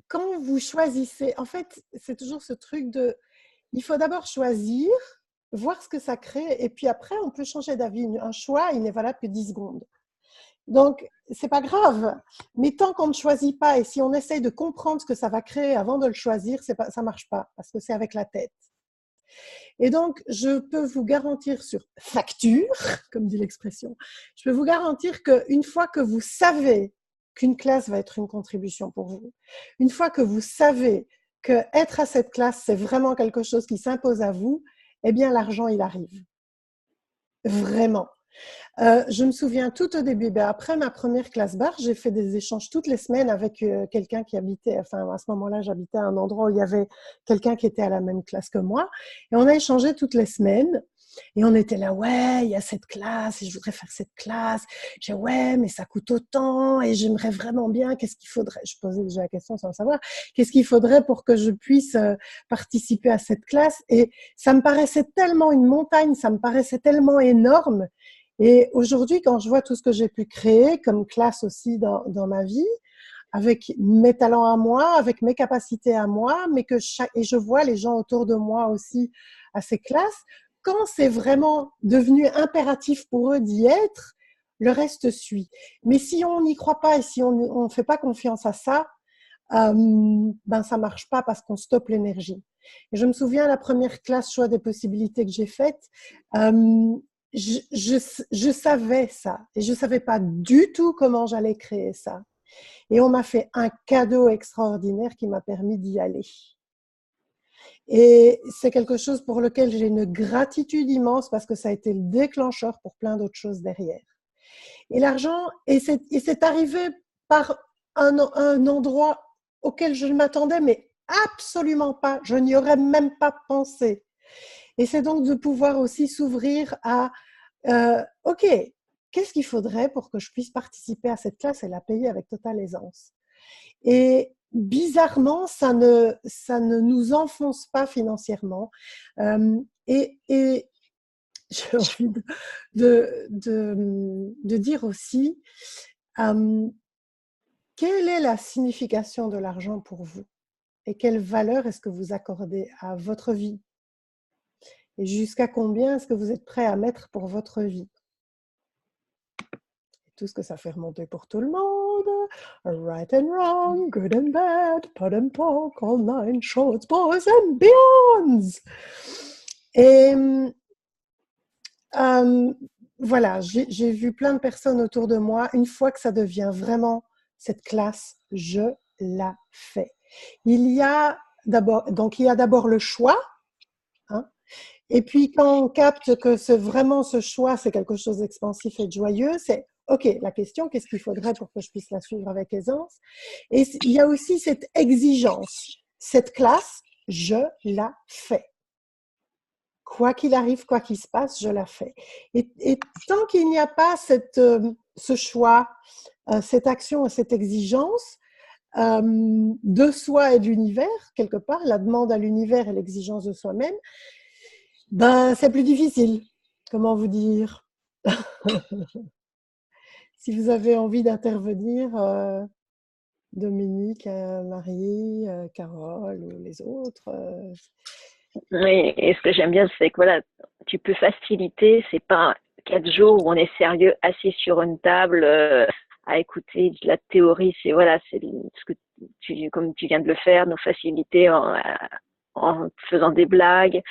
quand vous choisissez, en fait, c'est toujours ce truc de, il faut d'abord choisir, voir ce que ça crée, et puis après, on peut changer d'avis. Un choix, il n'est valable que 10 secondes. Donc, c'est pas grave. Mais tant qu'on ne choisit pas, et si on essaye de comprendre ce que ça va créer avant de le choisir, ça marche pas, parce que c'est avec la tête. Et donc, je peux vous garantir sur facture, comme dit l'expression, je peux vous garantir qu'une fois que vous savez qu'une classe va être une contribution pour vous, une fois que vous savez qu'être à cette classe, c'est vraiment quelque chose qui s'impose à vous, eh bien, l'argent, il arrive. Vraiment. Je me souviens tout au début, après ma première classe bar, j'ai fait des échanges toutes les semaines avec quelqu'un qui habitait, enfin à ce moment-là, j'habitais à un endroit où il y avait quelqu'un qui était à la même classe que moi. Et on a échangé toutes les semaines. Et on était là, ouais, il y a cette classe et je voudrais faire cette classe. J'ai dit, ouais, mais ça coûte autant et j'aimerais vraiment bien, qu'est-ce qu'il faudrait? Je posais déjà la question sans savoir, qu'est-ce qu'il faudrait pour que je puisse participer à cette classe? Et ça me paraissait tellement une montagne, ça me paraissait tellement énorme. Et aujourd'hui, quand je vois tout ce que j'ai pu créer comme classe aussi dans ma vie, avec mes talents à moi, avec mes capacités à moi, mais et je vois les gens autour de moi aussi à ces classes, quand c'est vraiment devenu impératif pour eux d'y être, le reste suit. Mais si on n'y croit pas et si on ne fait pas confiance à ça, ben ça marche pas parce qu'on stoppe l'énergie. Et je me souviens la première classe choix des possibilités que j'ai faite, je savais ça et je savais pas du tout comment j'allais créer ça. Et on m'a fait un cadeau extraordinaire qui m'a permis d'y aller. Et c'est quelque chose pour lequel j'ai une gratitude immense parce que ça a été le déclencheur pour plein d'autres choses derrière. Et l'argent, et c'est arrivé par un endroit auquel je ne m'attendais, mais absolument pas. Je n'y aurais même pas pensé. Et c'est donc de pouvoir aussi s'ouvrir à, OK, qu'est-ce qu'il faudrait pour que je puisse participer à cette classe et la payer avec totale aisance? Et bizarrement, ça ne nous enfonce pas financièrement. Et j'ai envie de dire aussi, quelle est la signification de l'argent pour vous? Et quelle valeur est-ce que vous accordez à votre vie? Et jusqu'à combien est-ce que vous êtes prêt à mettre pour votre vie? Et tout ce que ça fait remonter pour tout le monde. Right and wrong, good and bad, pot and poke, all nine shorts, boys and beyonds. Et voilà, j'ai vu plein de personnes autour de moi. Une fois que ça devient vraiment cette classe, je la fais. Il y a d'abord le choix, hein, et puis quand on capte que c'est vraiment ce choix, c'est quelque chose d'expansif et de joyeux, c'est OK, la question, qu'est-ce qu'il faudrait pour que je puisse la suivre avec aisance? Et il y a aussi cette exigence. Cette classe, je la fais. Quoi qu'il arrive, quoi qu'il se passe, je la fais. Et tant qu'il n'y a pas ce choix, cette action et cette exigence de soi et de l'univers, quelque part, la demande à l'univers et l'exigence de soi-même, ben, c'est plus difficile. Comment vous dire? Si vous avez envie d'intervenir, Dominique, Marie, Carole ou les autres. Oui, et ce que j'aime bien, c'est que voilà, tu peux faciliter, c'est pas 4 jours où on est sérieux, assis sur une table, à écouter de la théorie, c'est voilà, c'est ce que comme tu viens de le faire, nous faciliter en faisant des blagues,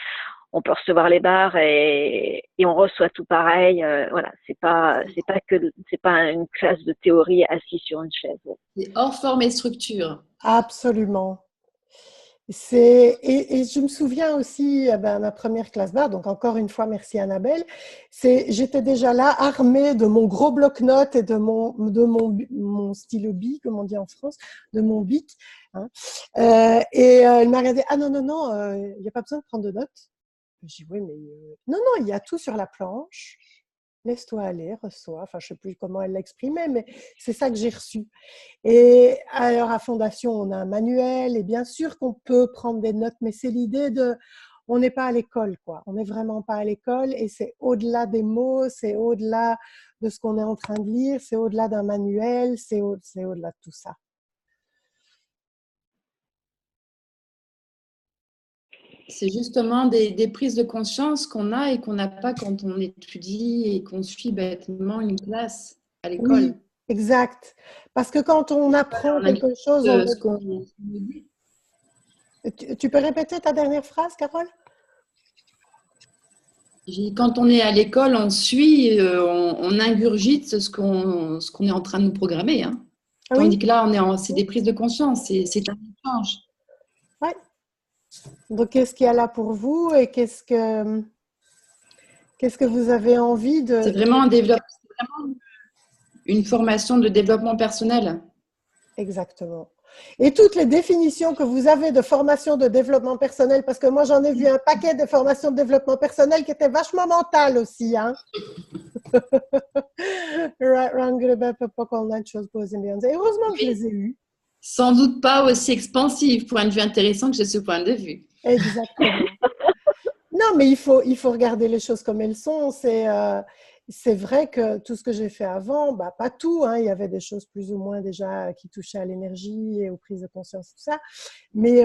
on peut recevoir les barres et on reçoit tout pareil. Voilà, c'est pas une classe de théorie assise sur une chaise. C'est hors forme et structure. Absolument. Et je me souviens aussi, ma première classe barre, donc encore une fois, merci Annabelle, j'étais déjà là armée de mon gros bloc-notes et de mon stylo bic, comme on dit en France, de mon bic. Hein. Elle m'a regardé, ah non, il n'y a pas besoin de prendre de notes. J'ai dit, oui, mais non, il y a tout sur la planche. Laisse-toi aller, reçois. Enfin, je ne sais plus comment elle l'exprimait, mais c'est ça que j'ai reçu. Et alors, à Fondation, on a un manuel, et bien sûr qu'on peut prendre des notes, mais c'est l'idée on n'est pas à l'école, quoi. On n'est vraiment pas à l'école, et c'est au-delà des mots, c'est au-delà de ce qu'on est en train de lire, c'est au-delà d'un manuel, c'est au-delà de tout ça. C'est justement des prises de conscience qu'on a et qu'on n'a pas quand on étudie et qu'on suit bêtement une classe à l'école. Oui, exact. Parce que quand on apprend quelque chose, Tu peux répéter ta dernière phrase, Carole? Quand on est à l'école, on suit, on ingurgite ce qu'on est en train de nous programmer. Hein. Ah Tandis oui? que là, c'est des prises de conscience, c'est un échange. Oui. Donc, qu'est-ce qu'il y a là pour vous et qu'est-ce que vous avez envie de… C'est vraiment une formation de développement personnel. Exactement. Et toutes les définitions que vous avez de formation de développement personnel, parce que moi, j'en ai vu un paquet de formations de développement personnel qui étaient vachement mentales aussi. Hein. Heureusement que je les ai eues. Sans doute pas aussi expansif, point de vue intéressant que j'ai ce point de vue. Exactement. Non, mais il faut regarder les choses comme elles sont. C'est vrai que tout ce que j'ai fait avant, pas tout, hein, il y avait des choses plus ou moins déjà qui touchaient à l'énergie et aux prises de conscience, tout ça. Mais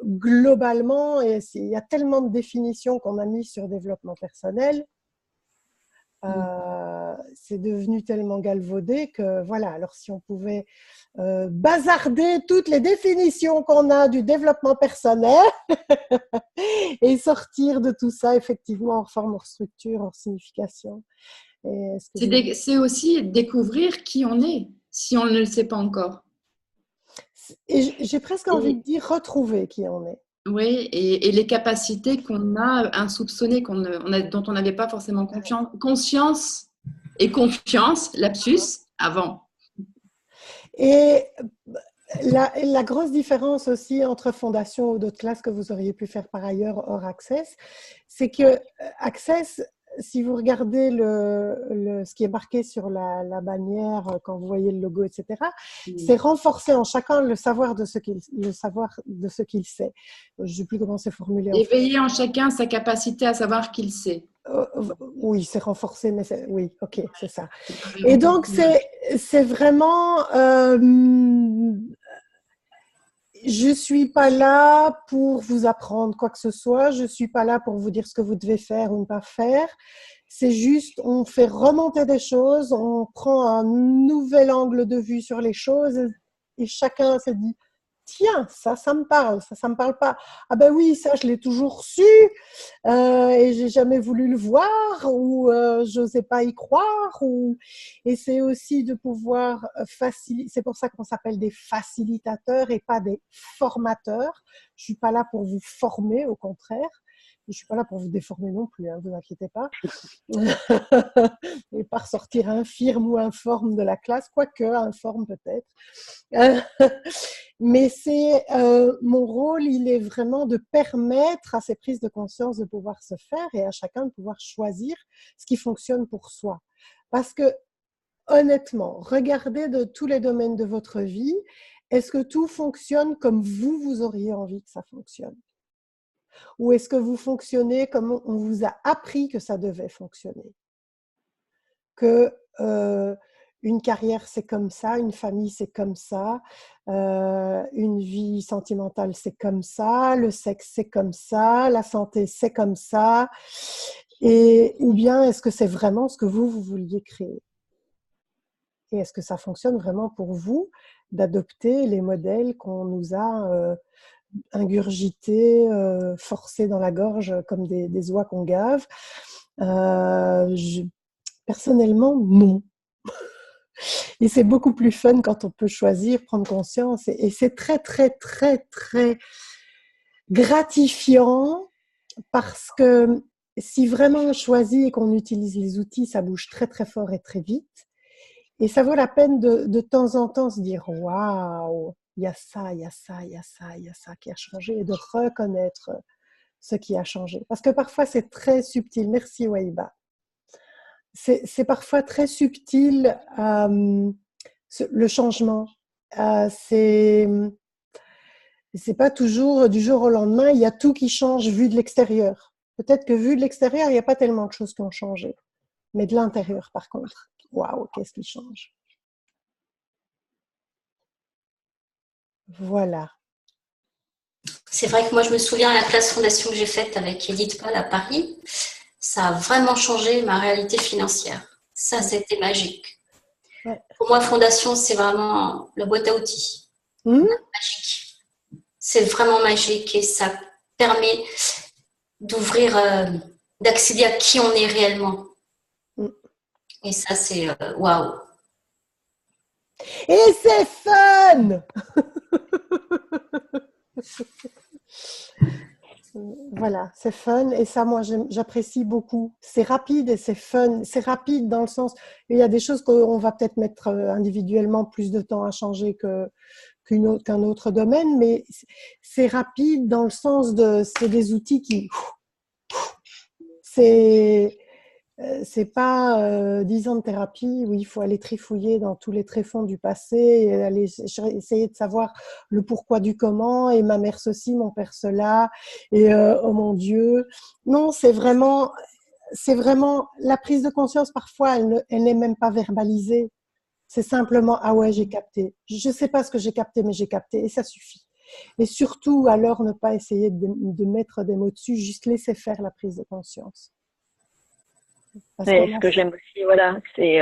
globalement, il y a tellement de définitions qu'on a mis sur développement personnel. C'est devenu tellement galvaudé que voilà, alors si on pouvait bazarder toutes les définitions qu'on a du développement personnel et sortir de tout ça effectivement hors forme, hors structure, hors signification. C'est aussi découvrir qui on est, si on ne le sait pas encore. Et j'ai presque envie de dire retrouver qui on est. Oui, et les capacités qu'on a insoupçonnées, dont on n'avait pas forcément conscience et confiance, lapsus, avant. Et la grosse différence aussi entre Fondation ou d'autres classes que vous auriez pu faire par ailleurs hors Access, c'est que Access, si vous regardez ce qui est marqué sur la bannière, quand vous voyez le logo, etc., c'est renforcer en chacun le savoir de ce qu'il sait. Je ne sais plus comment c'est formulé. Éveiller en chacun sa capacité à savoir qu'il sait. Oui, c'est renforcé, mais oui, ok, c'est ça. Et donc, c'est vraiment… je ne suis pas là pour vous apprendre quoi que ce soit, je ne suis pas là pour vous dire ce que vous devez faire ou ne pas faire. C'est juste, on fait remonter des choses, on prend un nouvel angle de vue sur les choses et chacun se dit « Tiens, ça me parle, ça me parle pas. Ah ben oui, ça, je l'ai toujours su et j'ai jamais voulu le voir ou j'osais pas y croire. » Et c'est aussi de pouvoir faciliter. C'est pour ça qu'on s'appelle des facilitateurs et pas des formateurs. Je suis pas là pour vous former, au contraire. Je suis pas là pour vous déformer non plus, hein, vous inquiétez pas. Et pas ressortir infirme ou informe de la classe, quoique informe peut-être. Mais mon rôle, il est vraiment de permettre à ces prises de conscience de pouvoir se faire et à chacun de pouvoir choisir ce qui fonctionne pour soi. Parce que, honnêtement, regardez de tous les domaines de votre vie, est-ce que tout fonctionne comme vous auriez envie que ça fonctionne? Ou est-ce que vous fonctionnez comme on vous a appris que ça devait fonctionner? Que une carrière, c'est comme ça, une famille, c'est comme ça, une vie sentimentale, c'est comme ça, le sexe, c'est comme ça, la santé, c'est comme ça. Ou bien, est-ce que c'est vraiment ce que vous vouliez créer? Et est-ce que ça fonctionne vraiment pour vous d'adopter les modèles qu'on nous a ingurgiter, forcer dans la gorge comme des oies qu'on gave. Personnellement, non. Et c'est beaucoup plus fun quand on peut choisir, prendre conscience. Et c'est très, très, très, très gratifiant parce que si vraiment on choisit et qu'on utilise les outils, ça bouge très, très fort et très vite. Et ça vaut la peine de temps en temps se dire « Waouh, il y a ça, il y a ça, il y a ça, il y a ça qui a changé » et de reconnaître ce qui a changé. Parce que parfois, c'est très subtil. Merci, Waïba. C'est parfois très subtil, le changement. C'est pas toujours du jour au lendemain, il y a tout qui change vu de l'extérieur. Peut-être que vu de l'extérieur, il n'y a pas tellement de choses qui ont changé. Mais de l'intérieur, par contre, waouh, qu'est-ce qui change? Voilà. C'est vrai que moi, je me souviens à la classe fondation que j'ai faite avec Edith Paul à Paris, ça a vraiment changé ma réalité financière. Ça, c'était magique. Ouais. Pour moi, fondation, c'est vraiment la boîte à outils. Magique. C'est vraiment magique et ça permet d'ouvrir, d'accéder à qui on est réellement. Et ça, c'est waouh. Et c'est fun! Voilà, c'est fun et ça, moi, j'apprécie beaucoup. C'est rapide et c'est fun. C'est rapide dans le sens, il y a des choses qu'on va peut-être mettre individuellement plus de temps à changer qu'un autre domaine, mais c'est rapide dans le sens c'est des outils qui, c'est pas 10 ans de thérapie où il faut aller trifouiller dans tous les tréfonds du passé et aller essayer de savoir le pourquoi du comment et ma mère ceci, mon père cela et oh mon Dieu. Non, c'est vraiment la prise de conscience parfois elle n'est même pas verbalisée. C'est simplement ah ouais, j'ai capté. Je sais pas ce que j'ai capté mais j'ai capté et ça suffit. Et surtout alors ne pas essayer de mettre des mots dessus, juste laisser faire la prise de conscience. Ouais, ce que j'aime aussi, voilà, c'est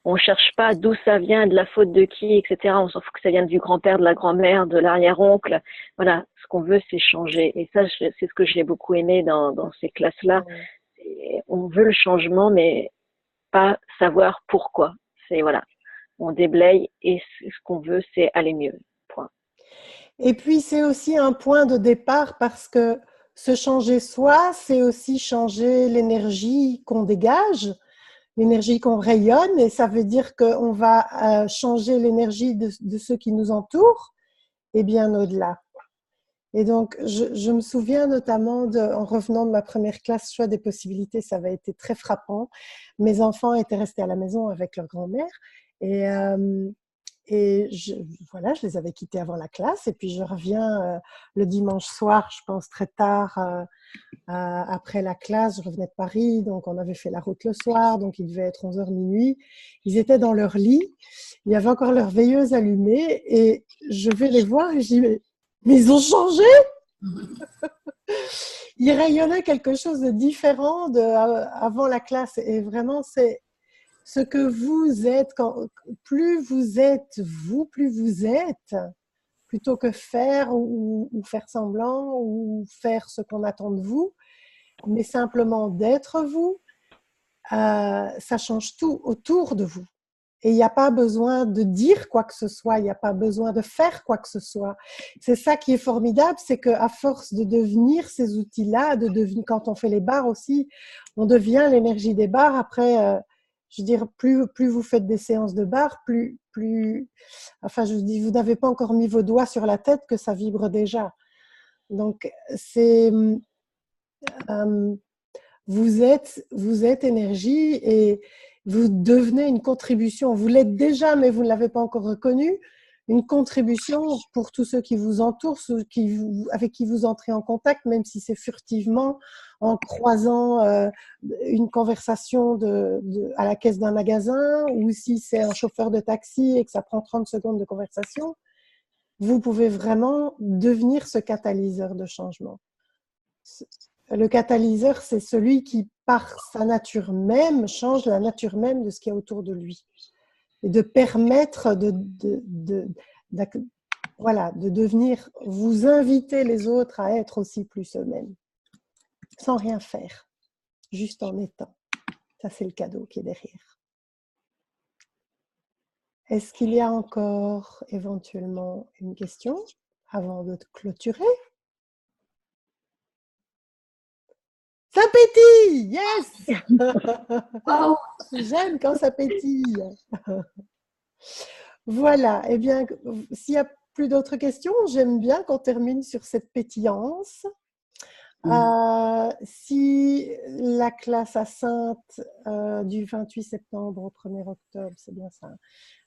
on cherche pas d'où ça vient, de la faute de qui, etc. On s'en fout que ça vienne du grand-père, de la grand-mère, de l'arrière-oncle. Voilà, ce qu'on veut, c'est changer. Et ça, c'est ce que j'ai beaucoup aimé dans ces classes-là. On veut le changement, mais pas savoir pourquoi. C'est voilà, on déblaye et ce qu'on veut, c'est aller mieux. Point. Et puis, c'est aussi un point de départ parce que se changer soi, c'est aussi changer l'énergie qu'on dégage, l'énergie qu'on rayonne, et ça veut dire qu'on va changer l'énergie de ceux qui nous entourent et bien au-delà. Et donc, je me souviens notamment, en revenant de ma première classe choix des possibilités, ça avait été très frappant. Mes enfants étaient restés à la maison avec leur grand-mère et voilà, je les avais quittés avant la classe et puis je reviens le dimanche soir, je pense très tard, après la classe, je revenais de Paris, donc on avait fait la route le soir, donc il devait être 11h minuit. Ils étaient dans leur lit, il y avait encore leur veilleuse allumée et je vais les voir et je dis mais ils ont changé. Ils rayonnaient quelque chose de différent avant la classe et vraiment c'est ce que vous êtes, plus vous êtes vous, plus vous êtes, plutôt que faire ou faire semblant ou faire ce qu'on attend de vous, mais simplement d'être vous, ça change tout autour de vous. Et il n'y a pas besoin de dire quoi que ce soit, il n'y a pas besoin de faire quoi que ce soit. C'est ça qui est formidable, c'est qu'à force de devenir ces outils-là, quand on fait les barres aussi, on devient l'énergie des barres. Après, je veux dire, plus vous faites des séances de barres, enfin, je dis, vous n'avez pas encore mis vos doigts sur la tête que ça vibre déjà. Donc, vous êtes énergie et vous devenez une contribution. Vous l'êtes déjà, mais vous ne l'avez pas encore reconnu. Une contribution pour tous ceux qui vous entourent, avec qui vous entrez en contact, même si c'est furtivement, en croisant une conversation à la caisse d'un magasin, ou si c'est un chauffeur de taxi et que ça prend 30 secondes de conversation. Vous pouvez vraiment devenir ce catalyseur de changement. Le catalyseur, c'est celui qui, par sa nature même, change la nature même de ce qu'il y a autour de lui. Et de permettre Voilà, de devenir, vous inviter les autres à être aussi plus eux-mêmes, sans rien faire, juste en étant. Ça, c'est le cadeau qui est derrière. Est-ce qu'il y a encore éventuellement une question avant de clôturer? Ça pétille! Yes! Wow. J'aime quand ça pétille. Voilà, eh bien, s'il n'y a plus d'autres questions, j'aime bien qu'on termine sur cette pétillance. Si la classe à Sainte du 28 septembre au 1er octobre, c'est bien ça,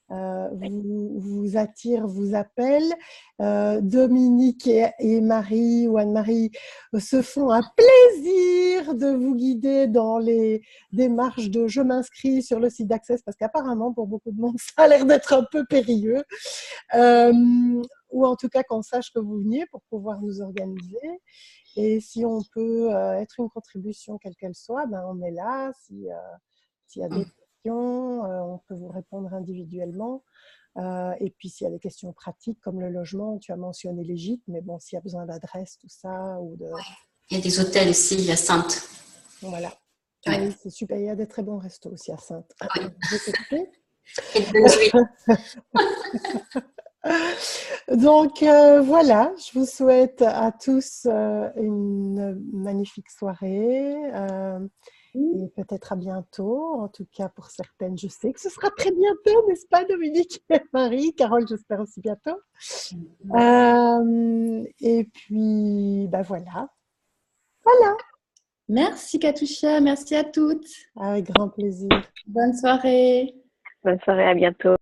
vous attire, vous appelle, Dominique et Marie ou Anne-Marie se font un plaisir de vous guider dans les démarches de je m'inscris sur le site d'Access, parce qu'apparemment pour beaucoup de monde ça a l'air d'être un peu périlleux, ou en tout cas qu'on sache que vous veniez pour pouvoir nous organiser. Et si on peut être une contribution quelle qu'elle soit, ben on est là. S'il y a des questions, on peut vous répondre individuellement. Et puis s'il y a des questions pratiques comme le logement, tu as mentionné les gîtes, mais bon, s'il y a besoin d'adresse, tout ça, ou de... Il y a des hôtels ici à Sainte. Voilà. Ouais. Oui, c'est super. Il y a des très bons restos aussi à Sainte. Oui. Et donc voilà, je vous souhaite à tous une magnifique soirée et peut-être à bientôt. En tout cas pour certaines, je sais que ce sera très bientôt, n'est-ce pas Dominique et Marie? Carole, j'espère aussi bientôt. Et puis, ben voilà. Voilà. Merci Katusha, merci à toutes. Avec grand plaisir. Bonne soirée. Bonne soirée, à bientôt.